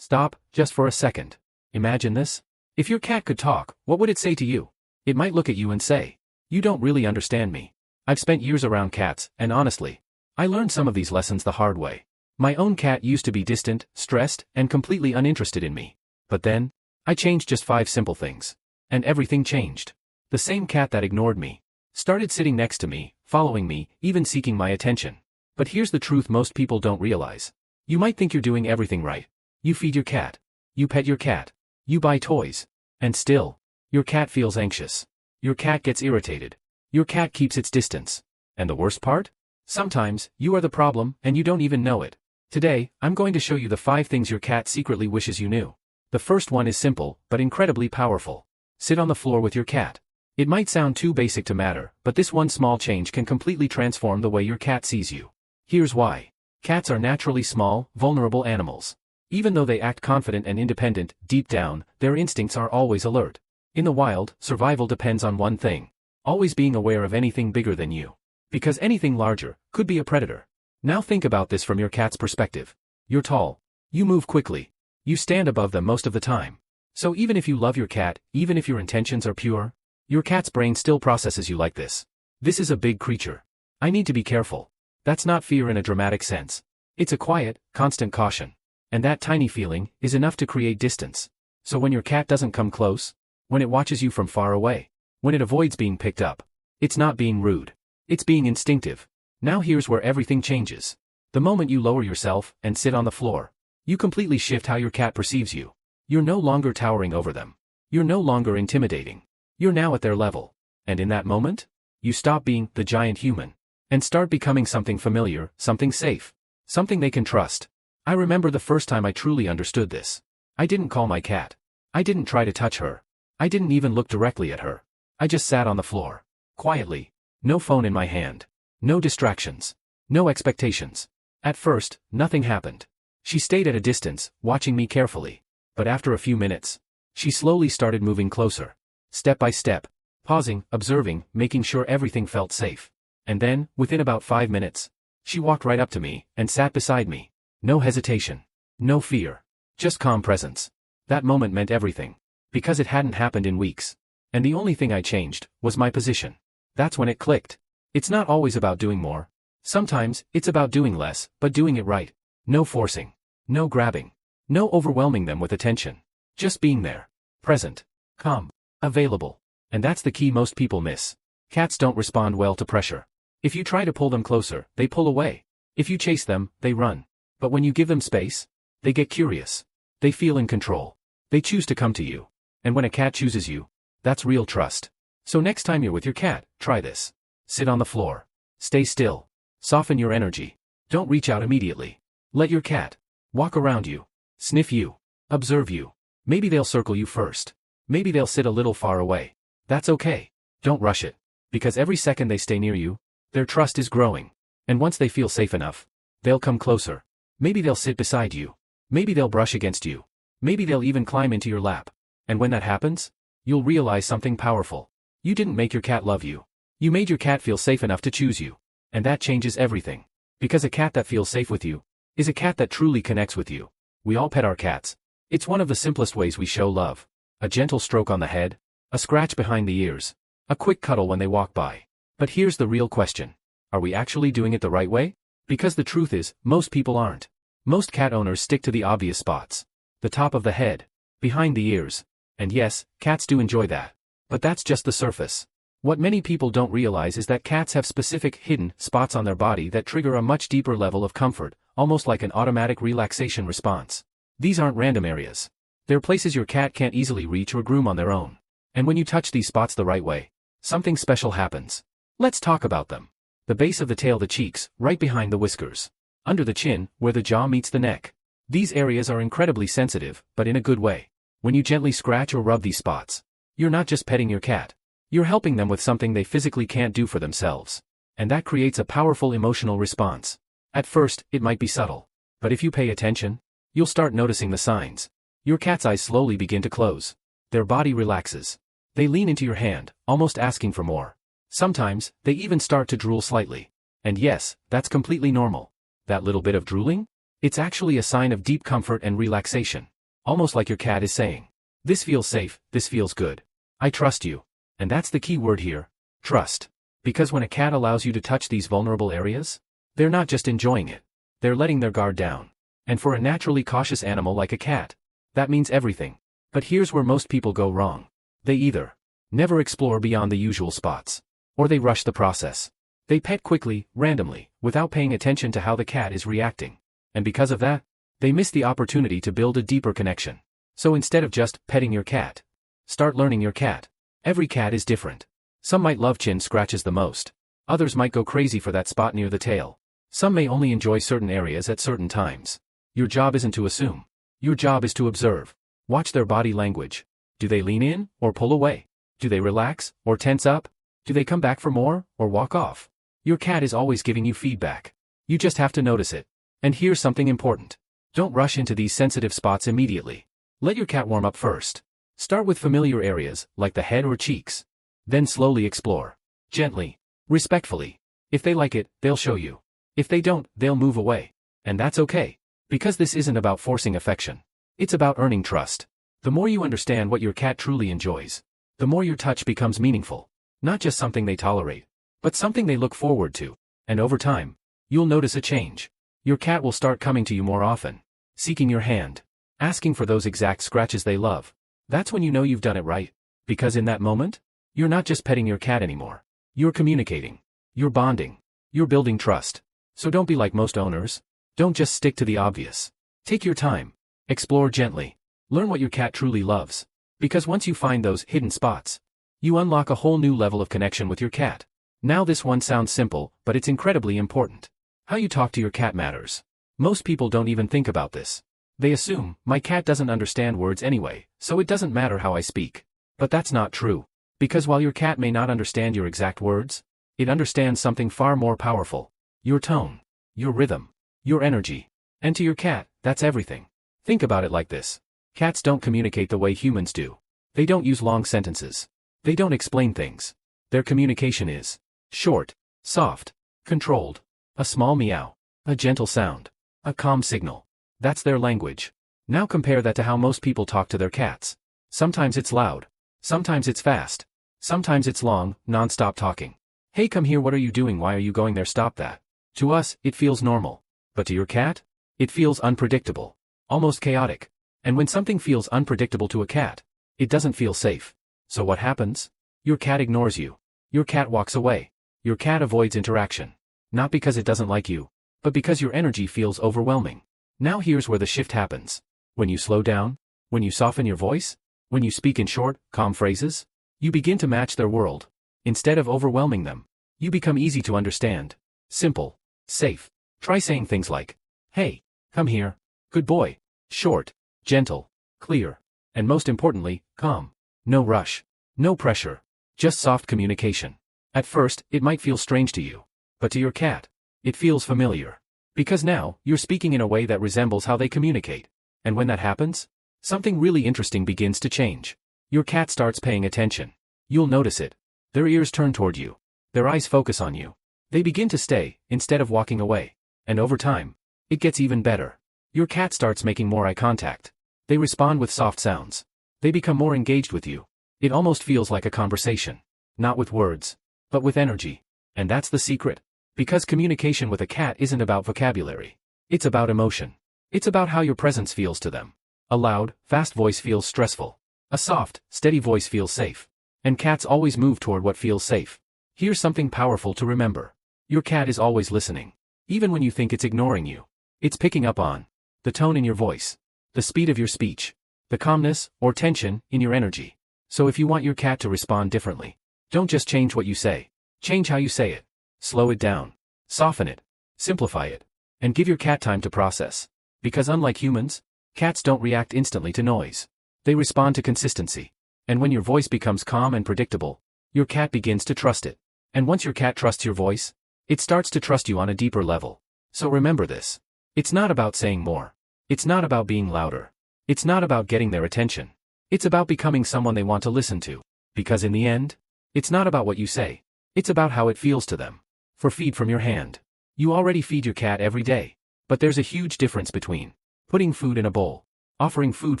Stop, just for a second. Imagine this. If your cat could talk, what would it say to you? It might look at you and say, "You don't really understand me." I've spent years around cats, and honestly, I learned some of these lessons the hard way. My own cat used to be distant, stressed, and completely uninterested in me. But then, I changed just 5 simple things. And everything changed. The same cat that ignored me started sitting next to me, following me, even seeking my attention. But here's the truth most people don't realize. You might think you're doing everything right. You feed your cat. You pet your cat. You buy toys. And still, your cat feels anxious. Your cat gets irritated. Your cat keeps its distance. And the worst part? Sometimes, you are the problem, and you don't even know it. Today, I'm going to show you the 5 things your cat secretly wishes you knew. The first one is simple, but incredibly powerful. Sit on the floor with your cat. It might sound too basic to matter, but this one small change can completely transform the way your cat sees you. Here's why. Cats are naturally small, vulnerable animals. Even though they act confident and independent, deep down, their instincts are always alert. In the wild, survival depends on one thing. Always being aware of anything bigger than you. Because anything larger could be a predator. Now think about this from your cat's perspective. You're tall. You move quickly. You stand above them most of the time. So even if you love your cat, even if your intentions are pure, your cat's brain still processes you like this. This is a big creature. I need to be careful. That's not fear in a dramatic sense. It's a quiet, constant caution. And that tiny feeling is enough to create distance. So when your cat doesn't come close, when it watches you from far away, when it avoids being picked up, it's not being rude. It's being instinctive. Now here's where everything changes. The moment you lower yourself and sit on the floor, you completely shift how your cat perceives you. You're no longer towering over them. You're no longer intimidating. You're now at their level. And in that moment, you stop being the giant human and start becoming something familiar, something safe, something they can trust. I remember the first time I truly understood this. I didn't call my cat. I didn't try to touch her. I didn't even look directly at her. I just sat on the floor, quietly. No phone in my hand. No distractions. No expectations. At first, nothing happened. She stayed at a distance, watching me carefully. But after a few minutes, she slowly started moving closer. Step by step. Pausing, observing, making sure everything felt safe. And then, within about 5 minutes, she walked right up to me and sat beside me. No hesitation. No fear. Just calm presence. That moment meant everything. Because it hadn't happened in weeks. And the only thing I changed was my position. That's when it clicked. It's not always about doing more. Sometimes, it's about doing less, but doing it right. No forcing. No grabbing. No overwhelming them with attention. Just being there. Present. Calm. Available. And that's the key most people miss. Cats don't respond well to pressure. If you try to pull them closer, they pull away. If you chase them, they run. But when you give them space, they get curious. They feel in control. They choose to come to you. And when a cat chooses you, that's real trust. So next time you're with your cat, try this. Sit on the floor. Stay still. Soften your energy. Don't reach out immediately. Let your cat walk around you. Sniff you. Observe you. Maybe they'll circle you first. Maybe they'll sit a little far away. That's okay. Don't rush it. Because every second they stay near you, their trust is growing. And once they feel safe enough, they'll come closer. Maybe they'll sit beside you. Maybe they'll brush against you. Maybe they'll even climb into your lap. And when that happens, you'll realize something powerful. You didn't make your cat love you. You made your cat feel safe enough to choose you. And that changes everything. Because a cat that feels safe with you is a cat that truly connects with you. We all pet our cats. It's one of the simplest ways we show love. A gentle stroke on the head, a scratch behind the ears, a quick cuddle when they walk by. But here's the real question. Are we actually doing it the right way? Because the truth is, most people aren't. Most cat owners stick to the obvious spots. The top of the head, behind the ears. And yes, cats do enjoy that. But that's just the surface. What many people don't realize is that cats have specific, hidden spots on their body that trigger a much deeper level of comfort, almost like an automatic relaxation response. These aren't random areas. They're places your cat can't easily reach or groom on their own. And when you touch these spots the right way, something special happens. Let's talk about them. The base of the tail, the cheeks, right behind the whiskers. Under the chin, where the jaw meets the neck. These areas are incredibly sensitive, but in a good way. When you gently scratch or rub these spots, you're not just petting your cat. You're helping them with something they physically can't do for themselves. And that creates a powerful emotional response. At first, it might be subtle. But if you pay attention, you'll start noticing the signs. Your cat's eyes slowly begin to close. Their body relaxes. They lean into your hand, almost asking for more. Sometimes, they even start to drool slightly. And yes, that's completely normal. That little bit of drooling? It's actually a sign of deep comfort and relaxation. Almost like your cat is saying, "This feels safe, this feels good. I trust you." And that's the key word here, trust. Because when a cat allows you to touch these vulnerable areas, they're not just enjoying it, they're letting their guard down. And for a naturally cautious animal like a cat, that means everything. But here's where most people go wrong. They either never explore beyond the usual spots, or they rush the process. They pet quickly, randomly, without paying attention to how the cat is reacting. And because of that, they miss the opportunity to build a deeper connection. So instead of just petting your cat, start learning your cat. Every cat is different. Some might love chin scratches the most. Others might go crazy for that spot near the tail. Some may only enjoy certain areas at certain times. Your job isn't to assume. Your job is to observe. Watch their body language. Do they lean in, or pull away? Do they relax, or tense up? Do they come back for more, or walk off? Your cat is always giving you feedback. You just have to notice it. And here's something important. Don't rush into these sensitive spots immediately. Let your cat warm up first. Start with familiar areas, like the head or cheeks. Then slowly explore. Gently. Respectfully. If they like it, they'll show you. If they don't, they'll move away. And that's okay. Because this isn't about forcing affection. It's about earning trust. The more you understand what your cat truly enjoys, the more your touch becomes meaningful. Not just something they tolerate, but something they look forward to. And over time, you'll notice a change. Your cat will start coming to you more often, seeking your hand, asking for those exact scratches they love. That's when you know you've done it right. Because in that moment, you're not just petting your cat anymore. You're communicating. You're bonding. You're building trust. So don't be like most owners. Don't just stick to the obvious. Take your time. Explore gently. Learn what your cat truly loves. Because once you find those hidden spots, you unlock a whole new level of connection with your cat. Now this one sounds simple, but it's incredibly important. How you talk to your cat matters. Most people don't even think about this. They assume, my cat doesn't understand words anyway, so it doesn't matter how I speak. But that's not true. Because while your cat may not understand your exact words, it understands something far more powerful. Your tone. Your rhythm. Your energy. And to your cat, that's everything. Think about it like this. Cats don't communicate the way humans do. They don't use long sentences. They don't explain things. Their communication is short, soft, controlled. A small meow. A gentle sound. A calm signal. That's their language. Now compare that to how most people talk to their cats. Sometimes it's loud. Sometimes it's fast. Sometimes it's long, non-stop talking. Hey, come here, what are you doing? Why are you going there? Stop that. To us, it feels normal. But to your cat? It feels unpredictable. Almost chaotic. And when something feels unpredictable to a cat, it doesn't feel safe. So what happens? Your cat ignores you. Your cat walks away. Your cat avoids interaction. Not because it doesn't like you, but because your energy feels overwhelming. Now here's where the shift happens. When you slow down, when you soften your voice, when you speak in short, calm phrases, you begin to match their world. Instead of overwhelming them, you become easy to understand. Simple. Safe. Try saying things like, hey, come here. Good boy. Short. Gentle. Clear. And most importantly, calm. No rush. No pressure. Just soft communication. At first, it might feel strange to you. But to your cat, it feels familiar. Because now, you're speaking in a way that resembles how they communicate. And when that happens, something really interesting begins to change. Your cat starts paying attention. You'll notice it. Their ears turn toward you. Their eyes focus on you. They begin to stay, instead of walking away. And over time, it gets even better. Your cat starts making more eye contact. They respond with soft sounds. They become more engaged with you. It almost feels like a conversation. Not with words, but with energy. And that's the secret. Because communication with a cat isn't about vocabulary. It's about emotion. It's about how your presence feels to them. A loud, fast voice feels stressful. A soft, steady voice feels safe. And cats always move toward what feels safe. Here's something powerful to remember. Your cat is always listening. Even when you think it's ignoring you. It's picking up on the tone in your voice, the speed of your speech, the calmness, or tension, in your energy. So if you want your cat to respond differently, don't just change what you say. Change how you say it. Slow it down. Soften it. Simplify it. And give your cat time to process. Because unlike humans, cats don't react instantly to noise. They respond to consistency. And when your voice becomes calm and predictable, your cat begins to trust it. And once your cat trusts your voice, it starts to trust you on a deeper level. So remember this. It's not about saying more. It's not about being louder. It's not about getting their attention. It's about becoming someone they want to listen to. Because in the end, it's not about what you say. It's about how it feels to them. For feed from your hand. You already feed your cat every day. But there's a huge difference between putting food in a bowl, offering food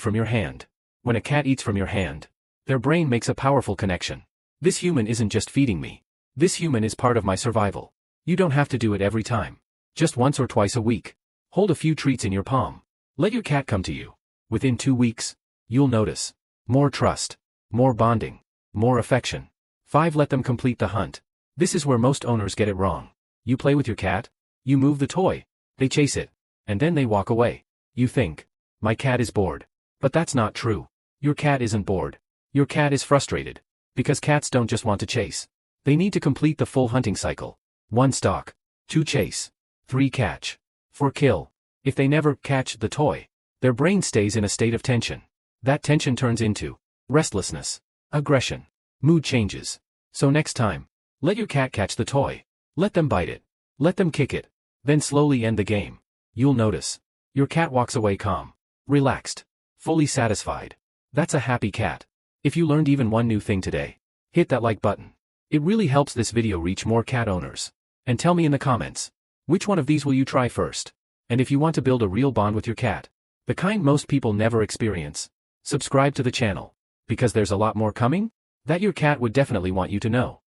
from your hand. When a cat eats from your hand, their brain makes a powerful connection. This human isn't just feeding me. This human is part of my survival. You don't have to do it every time. Just once or twice a week. Hold a few treats in your palm. Let your cat come to you. Within 2 weeks, you'll notice more trust, more bonding, more affection. 5. Let them complete the hunt. This is where most owners get it wrong. You play with your cat, you move the toy, they chase it, and then they walk away. You think, my cat is bored. But that's not true. Your cat isn't bored. Your cat is frustrated. Because cats don't just want to chase. They need to complete the full hunting cycle. 1 stalk, 2 chase, 3 catch, 4 kill. If they never catch the toy, their brain stays in a state of tension. That tension turns into restlessness, aggression, mood changes. So next time, let your cat catch the toy. Let them bite it. Let them kick it. Then slowly end the game. You'll notice. Your cat walks away calm, relaxed, fully satisfied. That's a happy cat. If you learned even one new thing today, hit that like button. It really helps this video reach more cat owners. And tell me in the comments, which one of these will you try first? And if you want to build a real bond with your cat, the kind most people never experience, subscribe to the channel, because there's a lot more coming that your cat would definitely want you to know.